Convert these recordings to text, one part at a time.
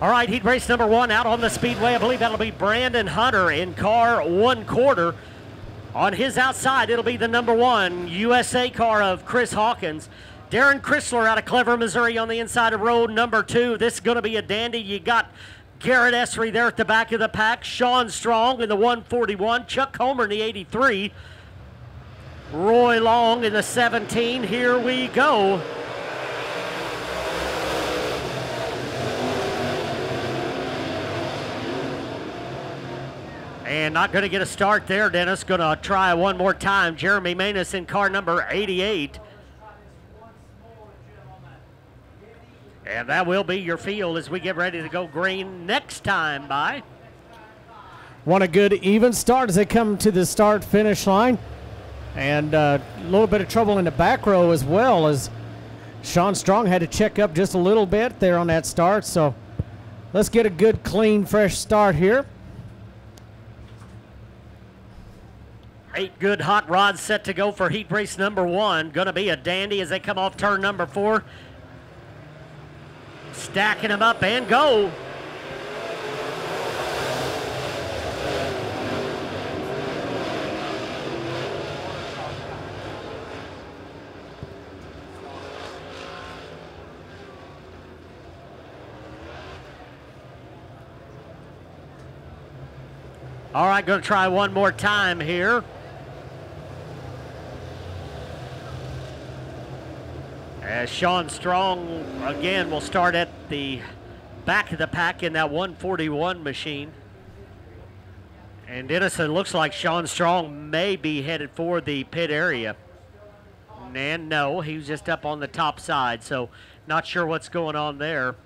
All right, heat race number 1 out on the speedway. I believe that'll be Brandon Hunter in car 1/4. On his outside, it'll be the number 1 USA car of Chris Hawkins. Darren Chrysler out of Clever, Missouri on the inside of row number 2. This is going to be a dandy. You got Garrett Essery there at the back of the pack. Sean Strong in the 141. Chuck Homer in the 83. Roy Long in the 17. Here we go. And not going to get a start there, Dennis. Going to try one more time. Jeremy Manus in car number 88. And that will be your field as we get ready to go green next time by. Want a good even start as they come to the start-finish line. And a little bit of trouble in the back row as well, as Sean Strong had to check up just a little bit there on that start. So let's get a good, clean, fresh start here. 8 good hot rods set to go for heat race number 1. Going to be a dandy as they come off turn number 4. Stacking them up and go. All right, going to try one more time here. As Sean Strong, again, will start at the back of the pack in that 141 machine. And Dennis, it looks like Sean Strong may be headed for the pit area. And no, he was just up on the top side, so not sure what's going on there.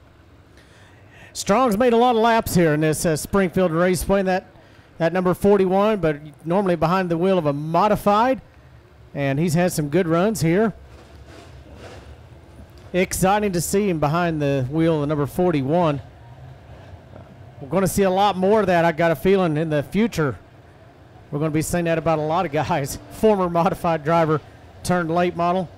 Strong's made a lot of laps here in this Springfield Raceway, that number 41, but normally behind the wheel of a modified. And he's had some good runs here. Exciting to see him behind the wheel of number 41. We're going to see a lot more of that, I got a feeling, in the future. We're going to be saying that about a lot of guys. Former modified driver turned late model.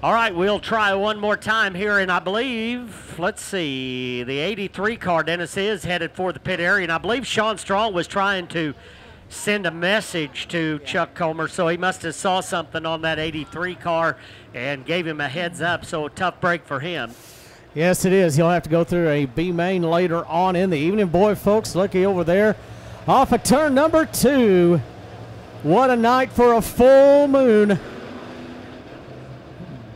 All right, we'll try one more time here, and I believe, let's see, the 83 car, Dennis, is headed for the pit area, and I believe Sean Strong was trying to send a message to Chuck Comer, so he must have saw something on that 83 car and gave him a heads up, so a tough break for him. Yes, it is. He'll have to go through a B main later on in the evening. Boy, folks, looky over there off of turn number 2. What a night for a full moon.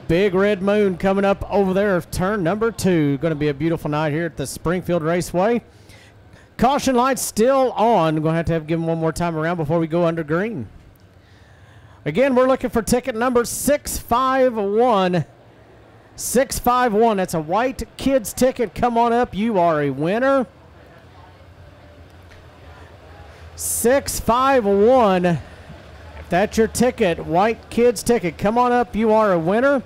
Big red moon coming up over there of turn number 2. Going to be a beautiful night here at the Springfield Raceway. Caution lights still on. I'm going to have to give them one more time around before we go under green. Again, we're looking for ticket number 651. 651. That's a white kids ticket. Come on up. You are a winner. 651. If that's your ticket, white kids ticket, come on up. You are a winner.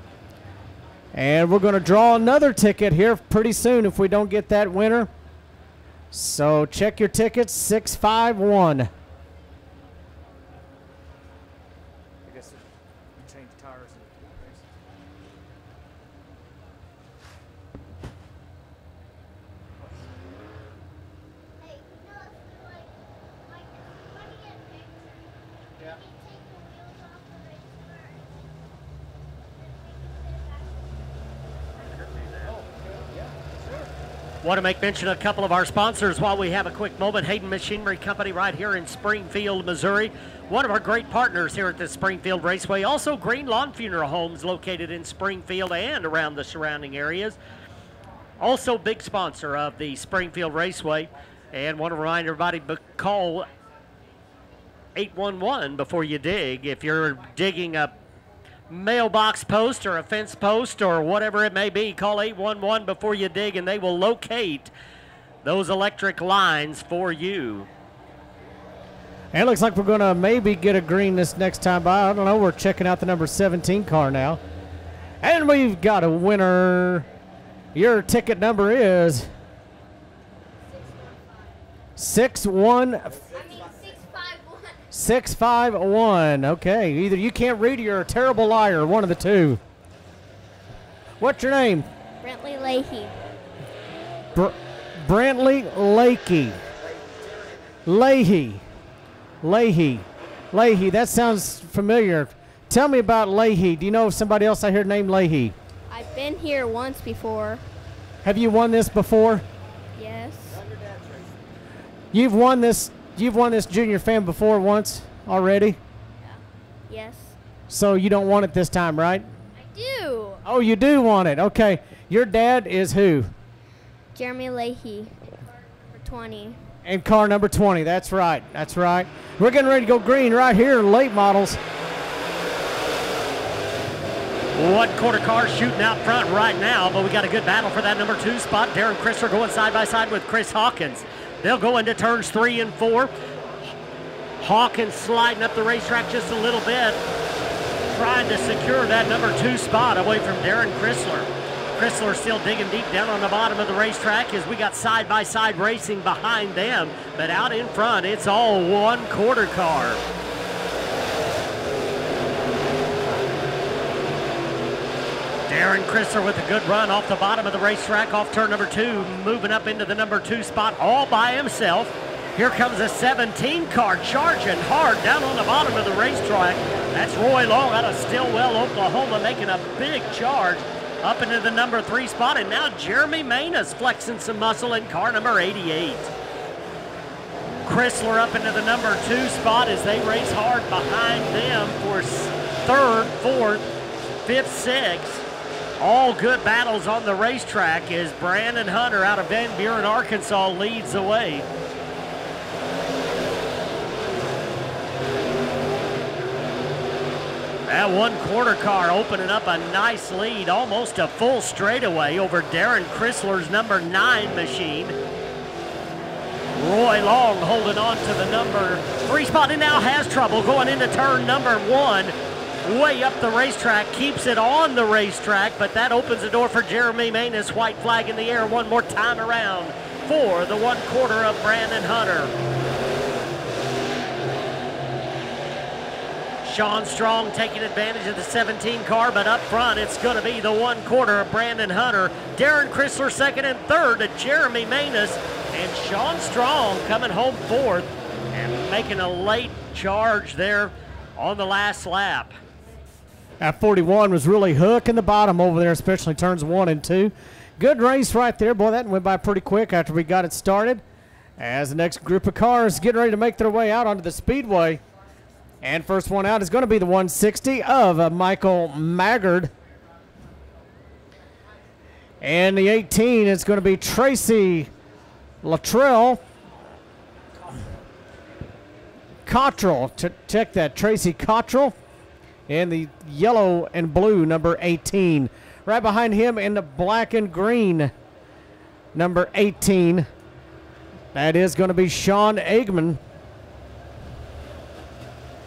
And we're going to draw another ticket here pretty soon if we don't get that winner. So check your tickets, 651. I guess you change tires. Want to make mention of a couple of our sponsors while we have a quick moment. Hayden Machinery Company right here in Springfield, Missouri. One of our great partners here at the Springfield Raceway. Also Green Lawn Funeral Homes located in Springfield and around the surrounding areas. Also big sponsor of the Springfield Raceway. And want to remind everybody, call 811 before you dig. If you're digging a mailbox post or a fence post or whatever it may be, call 811 before you dig and they will locate those electric lines for you. And it looks like we're going to maybe get a green this next time by. I don't know. We're checking out the number 17 car now. And we've got a winner. Your ticket number is 6'1". I mean 6'5". 6'5". Okay, either you can't read or you're a terrible liar, one of the two. What's your name? Brentley Leahy. Brantley Leahy. Leahy, that sounds familiar. Tell me about Leahy. Do you know somebody else out here named Leahy? I've been here once before. Have you won this before? Yes. You've won this junior fan before once already? Yes. So you don't want it this time, right? I do. Oh, you do want it. Okay. Your dad is who? Jeremy Leahy. For 20. And car number 20. That's right. That's right. We're getting ready to go green right here in late models. One quarter car shooting out front right now, but we got a good battle for that number 2 spot. Darren Chrysler going side by side with Chris Hawkins. They'll go into turns 3 and 4. Hawkins sliding up the racetrack just a little bit, trying to secure that number 2 spot away from Darren Chrysler. Chrysler still digging deep down on the bottom of the racetrack as we got side-by-side racing behind them. But out in front, it's all one quarter car. Darren Chrysler with a good run off the bottom of the racetrack, off turn number 2, moving up into the number 2 spot all by himself. Here comes a 17 car charging hard down on the bottom of the racetrack. That's Roy Long out of Stillwell, Oklahoma, making a big charge up into the number 3 spot. And now Jeremy Manis flexing some muscle in car number 88. Chrysler up into the number 2 spot as they race hard behind them for 3rd, 4th, 5th, 6th. All good battles on the racetrack as Brandon Hunter out of Van Buren, Arkansas leads the way. That one quarter car opening up a nice lead, almost a full straightaway over Darren Chrysler's number 9 machine. Roy Long holding on to the number 3 spot and now has trouble going into turn number 1. Way up the racetrack, keeps it on the racetrack, but that opens the door for Jeremy Manis. White flag in the air one more time around for the 1 quarter of Brandon Hunter. Sean Strong taking advantage of the 17 car, but up front it's going to be the 1 quarter of Brandon Hunter. Darren Chrysler 2nd and 3rd to Jeremy Manis, and Sean Strong coming home 4th and making a late charge there on the last lap. At 41 was really hooking the bottom over there, especially turns 1 and 2. Good race right there. Boy, that went by pretty quick after we got it started. As the next group of cars getting ready to make their way out onto the speedway. And first one out is going to be the 160 of Michael Maggard. And the 18 is going to be Tracy Luttrell. Cottrell, check that, Tracy Cottrell. And the yellow and blue, number 18. Right behind him in the black and green, number 18. That is going to be Sean Eggman.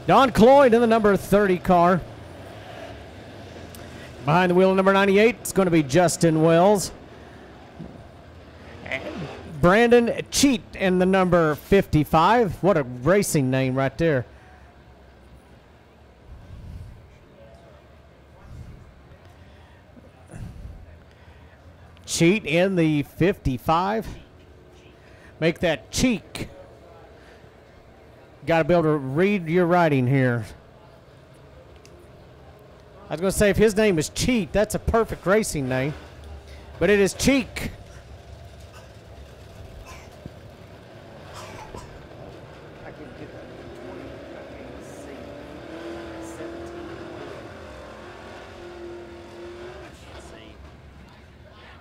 Don Cloyd in the number 30 car. Behind the wheel of number 98, it's going to be Justin Wells. And Brandon Cheat in the number 55. What a racing name right there. Cheat in the 55. Make that cheek. Got to be able to read your writing here. I was going to say if his name is Cheat, that's a perfect racing name. But it is Cheek.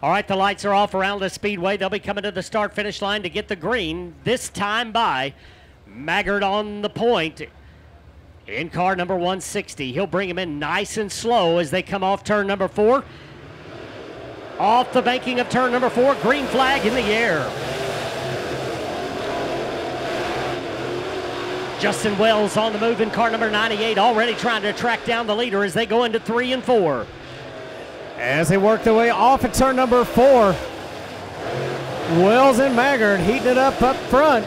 All right, the lights are off around the speedway. They'll be coming to the start-finish line to get the green, this time by Maggard on the point in car number 160. He'll bring him in nice and slow as they come off turn number 4. Off the banking of turn number 4, green flag in the air. Justin Wells on the move in car number 98, already trying to track down the leader as they go into 3 and 4. As they work their way off at turn number 4, Wells and Maggard heating it up front.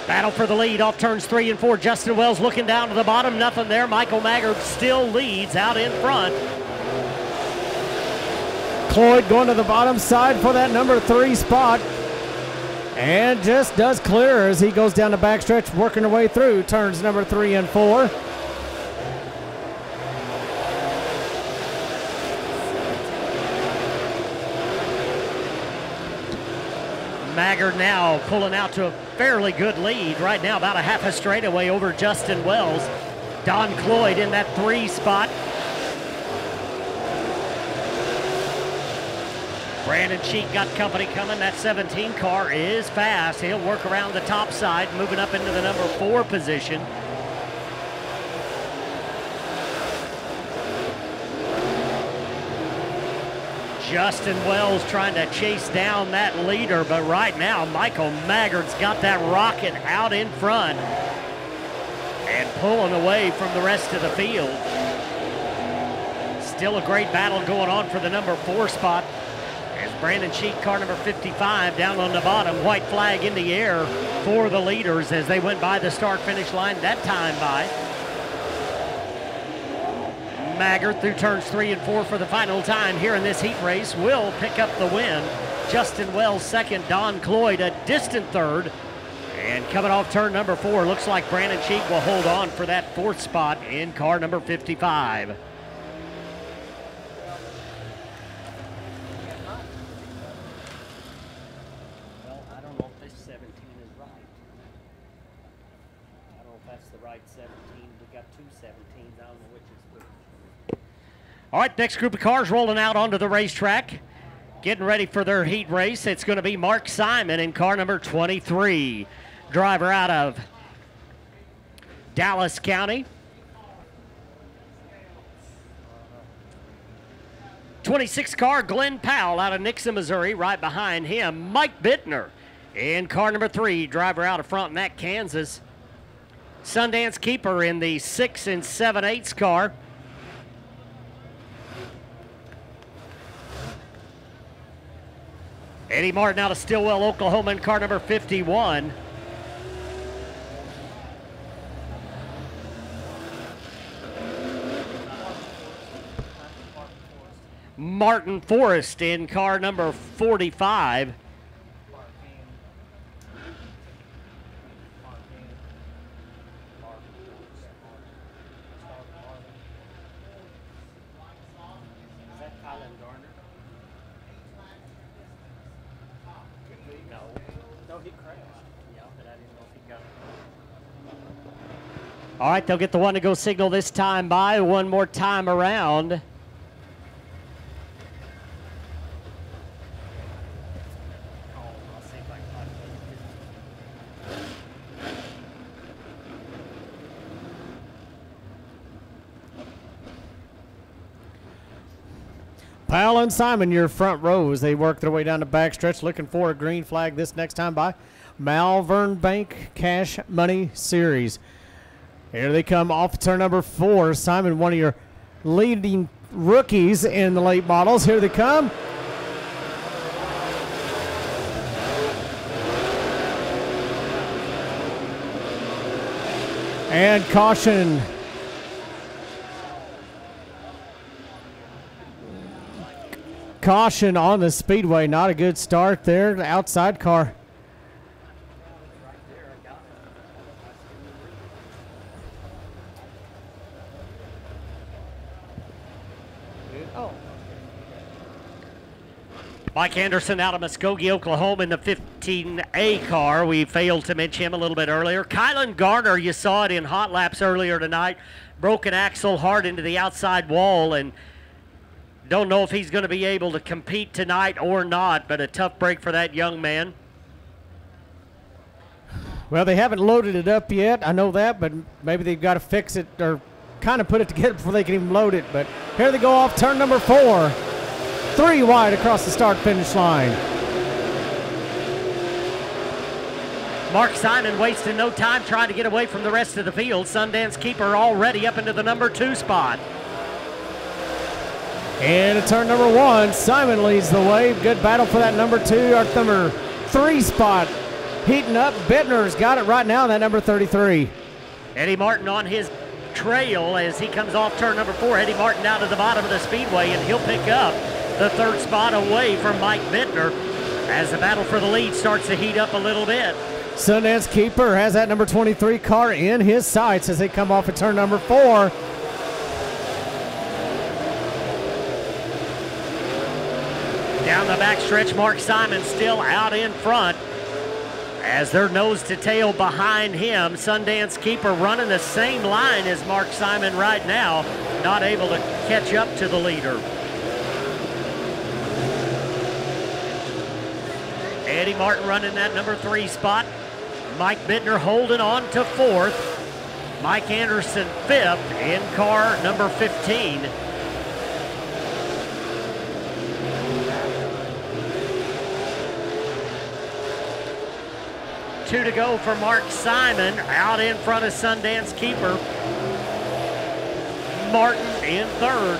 Battle for the lead off turns 3 and 4. Justin Wells looking down to the bottom. Nothing there. Michael Maggard still leads out in front. Cloyd going to the bottom side for that number 3 spot. And just does clear as he goes down the backstretch, working her way through turns number 3 and 4. Maggard now pulling out to a fairly good lead right now, about a half a straightaway over Justin Wells. Don Cloyd in that 3 spot. Brandon Sheik got company coming. That 17 car is fast. He'll work around the top side, moving up into the number 4 position. Justin Wells trying to chase down that leader, but right now Michael Maggard's got that rocket out in front and pulling away from the rest of the field. Still a great battle going on for the number 4 spot as Brandon Sheik, car number 55, down on the bottom. White flag in the air for the leaders as they went by the start-finish line that time by. Maggard through turns 3 and 4 for the final time here in this heat race will pick up the win. Justin Wells second, Don Cloyd a distant third. And coming off turn number 4, looks like Brandon Sheik will hold on for that 4th spot in car number 55. Well, I don't know if this 17 is right. I don't know if that's the right 17. We got 2 17s. I don't know which is which. All right, next group of cars rolling out onto the racetrack. Getting ready for their heat race. It's going to be Mark Simon in car number 23. Driver out of Dallas County. 26 car, Glenn Powell out of Nixon, Missouri. Right behind him, Mike Bittner in car number 3. Driver out of Frontenac, Kansas. Sundance Keeper in the 6 and 7/8 car. Eddie Martin out of Stillwell, Oklahoma in car number 51. Martin Forrest in car number 45. All right, they'll get the one to go signal this time by. One more time around. Powell and Simon, your front row as they work their way down the backstretch, looking for a green flag this next time by. Malvern Bank Cash Money Series. Here they come off turn number 4. Simon, one of your leading rookies in the late models. Here they come. And caution. Caution on the speedway. Not a good start there. The outside car. Mike Anderson out of Muskogee, Oklahoma in the 15A car. We failed to mention him a little bit earlier. Kylan Garner, you saw it in hot laps earlier tonight. Broken axle hard into the outside wall, and don't know if he's going to be able to compete tonight or not, but a tough break for that young man. Well, they haven't loaded it up yet. I know that, but maybe they've got to fix it or kind of put it together before they can even load it. But here they go off turn number 4. 3 wide across the start-finish line. Mark Simon wasting no time trying to get away from the rest of the field. Sundance Keeper already up into the number 2 spot. And at turn number 1, Simon leads the way. Good battle for that number 2 or number 3 spot heating up. Bittner's got it right now, that number 33. Eddie Martin on his trail as he comes off turn number 4. Eddie Martin down to the bottom of the speedway, and he'll pick up the 3rd spot away from Mike Bittner as the battle for the lead starts to heat up a little bit. Sundance Keeper has that number 23 car in his sights as they come off at turn number 4. Down the backstretch, Mark Simon still out in front as they're nose to tail behind him. Sundance Keeper running the same line as Mark Simon right now, not able to catch up to the leader. Eddie Martin running that number 3 spot. Mike Bittner holding on to 4th. Mike Anderson 5th in car number 15. Two to go for Mark Simon, out in front of Sundance Keeper. Martin in 3rd.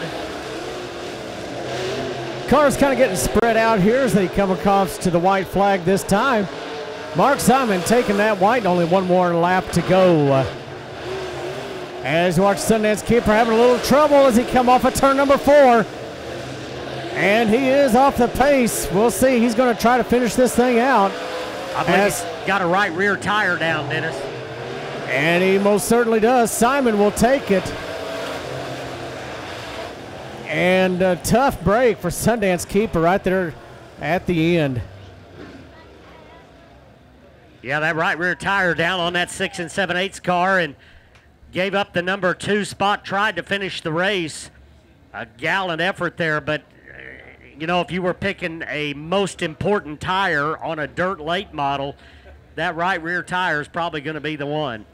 Cars kind of getting spread out here as they come across to the white flag this time. Mark Simon taking that white, only one more lap to go. As you watch Sundance Keeper having a little trouble as he come off of turn number 4. And he is off the pace. We'll see, he's going to try to finish this thing out. I believe he's got a right rear tire down, Dennis. And he most certainly does. Simon will take it. And a tough break for Sundance Keeper right there at the end. Yeah, that right rear tire down on that 6 7/8 car and gave up the number 2 spot, tried to finish the race. A gallant effort there, but you know, if you were picking a most important tire on a dirt late model, that right rear tire is probably going to be the one.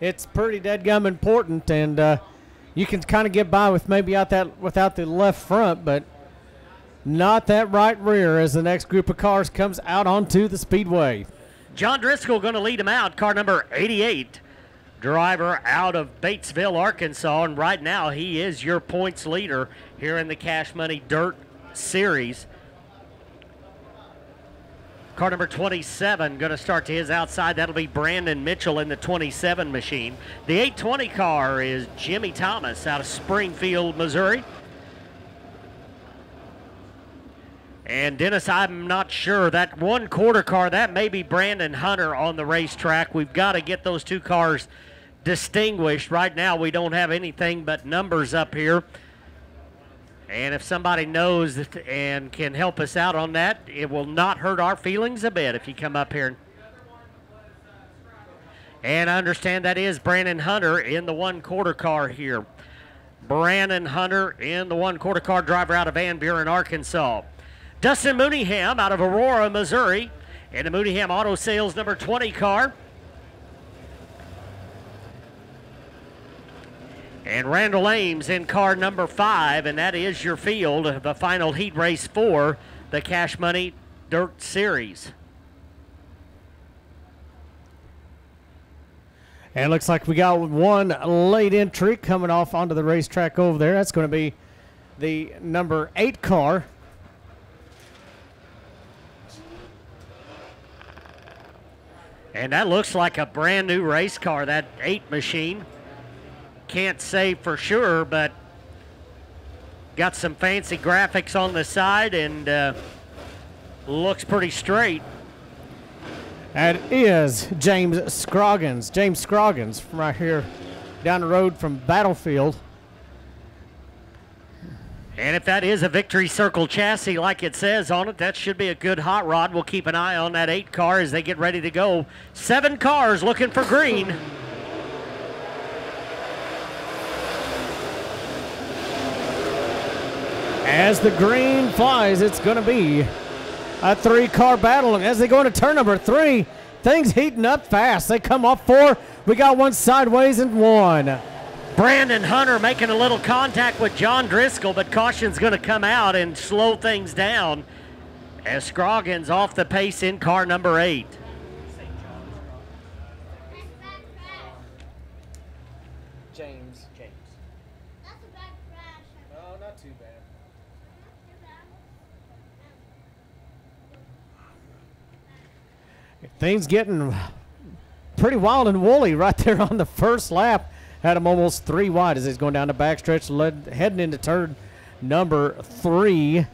It's pretty dadgum important, and you can kind of get by with maybe without the left front, but not that right rear as the next group of cars comes out onto the speedway. John Driscoll going to lead him out, car number 88. Driver out of Batesville, Arkansas, and right now he is your points leader here in the Cash Money Dirt Series. Car number 27 going to start to his outside. That'll be Brandon Mitchell in the 27 machine. The 820 car is Jimmy Thomas out of Springfield, Missouri. And Dennis, I'm not sure. That 1/4 car, that may be Brandon Hunter on the racetrack. We've got to get those 2 cars distinguished. Right now we don't have anything but numbers up here. And if somebody knows and can help us out on that, it will not hurt our feelings a bit if you come up here. And I understand that is Brandon Hunter in the 1/4 car here. Brandon Hunter in the 1/4 car, driver out of Van Buren, Arkansas. Dustin Mooneyham out of Aurora, Missouri, in the Mooneyham Auto Sales number 20 car. And Randall Ames in car number 5, and that is your field, the final heat race for the Cash Money Dirt Series. And it looks like we got one late entry coming off onto the racetrack over there. That's going to be the number 8 car. And that looks like a brand new race car, that 8 machine. Can't say for sure, but got some fancy graphics on the side and looks pretty straight. That is James Scroggins. James Scroggins from right here down the road from Battlefield. And if that is a Victory Circle chassis like it says on it, that should be a good hot rod. We'll keep an eye on that 8 car as they get ready to go. 7 cars looking for green. As the green flies, it's going to be a 3-car battle. And as they go into turn number 3, things heating up fast. They come off 4. We got one sideways and 1. Brandon Hunter making a little contact with John Driscoll, but caution's going to come out and slow things down as Scroggins off the pace in car number 8. James. That's a bad crash. No, not too bad. things getting pretty wild and woolly right there on the first lap. Had him almost 3 wide as he's going down the backstretch, heading into turn number 3.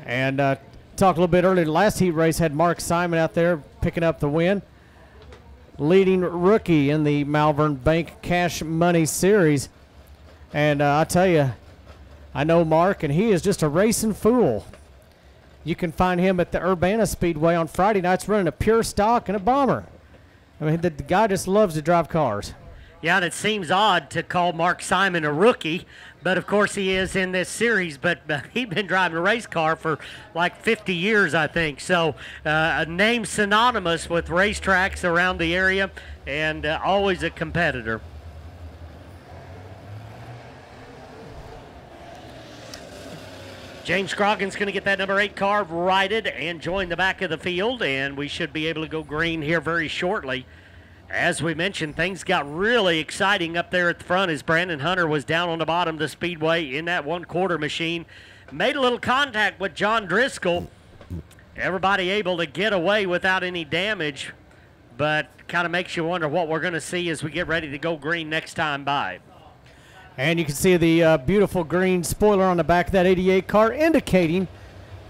And talked a little bit earlier, the last heat race had Mark Simon out there picking up the win. Leading rookie in the Malvern Bank Cash Money Series. And I tell you, I know Mark, and he is just a racing fool. You can find him at the Urbana Speedway on Friday nights running a pure stock and a bomber. I mean, the guy just loves to drive cars. Yeah, and it seems odd to call Mark Simon a rookie, but of course he is in this series. But he's been driving a race car for like 50 years, I think. So a name synonymous with racetracks around the area, and always a competitor. James Scroggins going to get that number 8 car righted and join the back of the field, and we should be able to go green here very shortly. As we mentioned, things got really exciting up there at the front as Brandon Hunter was down on the bottom of the speedway in that 1/4 machine. Made a little contact with John Driscoll. Everybody able to get away without any damage, but kind of makes you wonder what we're going to see as we get ready to go green next time by. And you can see the beautiful green spoiler on the back of that 88 car, indicating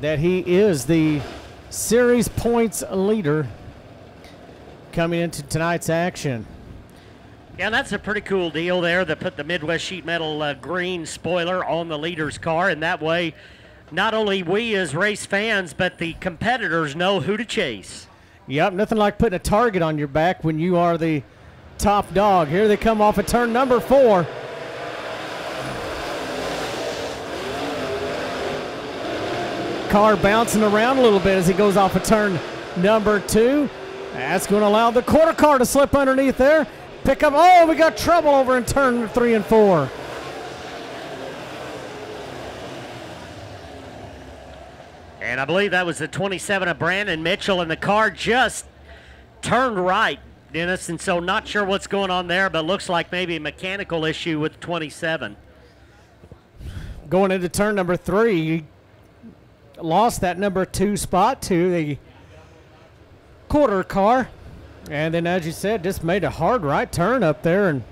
that he is the series points leader coming into tonight's action. Yeah, that's a pretty cool deal there. They put the Midwest Sheet Metal green spoiler on the leader's car, and that way not only we as race fans, but the competitors know who to chase. Yep, nothing like putting a target on your back when you are the top dog. Here they come off of turn number 4. Car bouncing around a little bit as he goes off of turn number 2. That's going to allow the quarter car to slip underneath there. Pick up. Oh, we got trouble over in turn 3 and 4. And I believe that was the 27 of Brandon Mitchell, and the car just turned right, Dennis, and so not sure what's going on there, but looks like maybe a mechanical issue with 27. Going into turn number 3, lost that number 2 spot to the quarter car, and then, as you said, just made a hard right turn up there and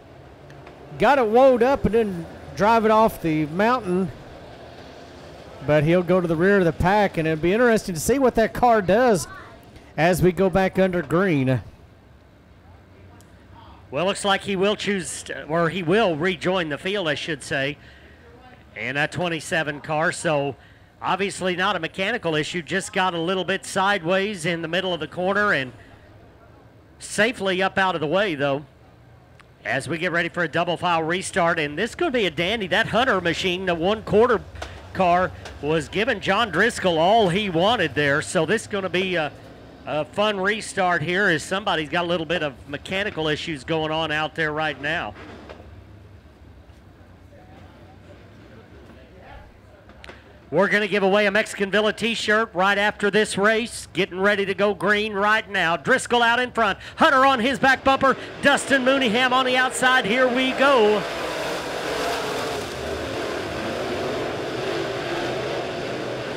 got it woed up and then drive it off the mountain. But he'll go to the rear of the pack, and it'll be interesting to see what that car does as we go back under green. Well, looks like he will choose, or he will rejoin the field, I should say, in that 27 car. So obviously not a mechanical issue, just got a little bit sideways in the middle of the corner and safely up out of the way, though, as we get ready for a double file restart. And this could be a dandy. That Hunter machine, the 1/4 car, was giving John Driscoll all he wanted there. So this is going to be a fun restart here as somebody's got a little bit of mechanical issues going on out there right now. We're going to give away a Mexican Villa t-shirt right after this race. Getting ready to go green right now. Driscoll out in front. Hunter on his back bumper. Dustin Mooneyham on the outside. Here we go.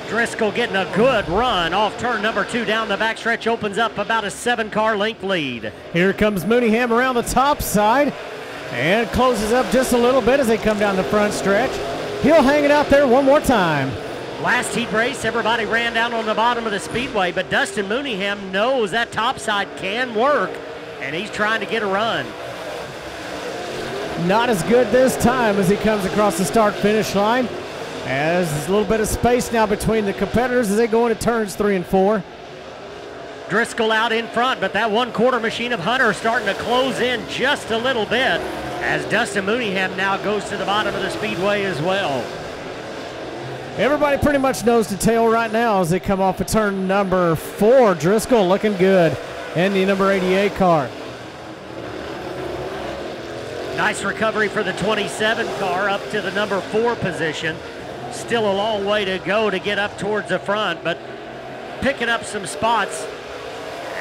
Driscoll getting a good run off turn number 2 down the backstretch. Opens up about a 7-car length lead. Here comes Mooneyham around the top side and closes up just a little bit as they come down the front stretch. He'll hang it out there one more time. Last heat race, everybody ran down on the bottom of the speedway, but Dustin Mooneyham knows that top side can work, and he's trying to get a run. Not as good this time as he comes across the start-finish line. As there's a little bit of space now between the competitors as they go into turns 3 and 4. Driscoll out in front, but that 1/4 machine of Hunter starting to close in just a little bit as Dustin Mooneyham now goes to the bottom of the speedway as well. Everybody pretty much knows the tail right now as they come off of turn number 4. Driscoll looking good in the number 88 car. Nice recovery for the 27 car up to the number 4 position. Still a long way to go to get up towards the front, but picking up some spots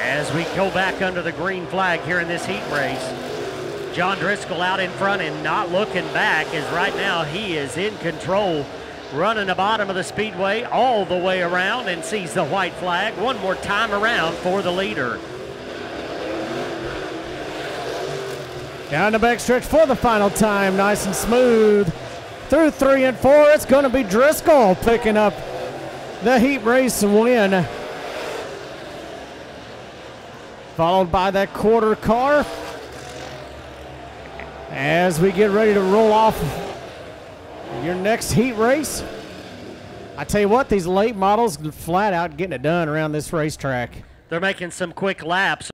as we go back under the green flag here in this heat race. John Driscoll out in front and not looking back, as right now he is in control running the bottom of the speedway all the way around and sees the white flag one more time around for the leader. Down the backstretch for the final time, nice and smooth. Through 3 and 4, it's going to be Driscoll picking up the heat race win. Followed by that quarter car. As we get ready to roll off your next heat race. I tell you what, these late models flat out getting it done around this racetrack. They're making some quick laps.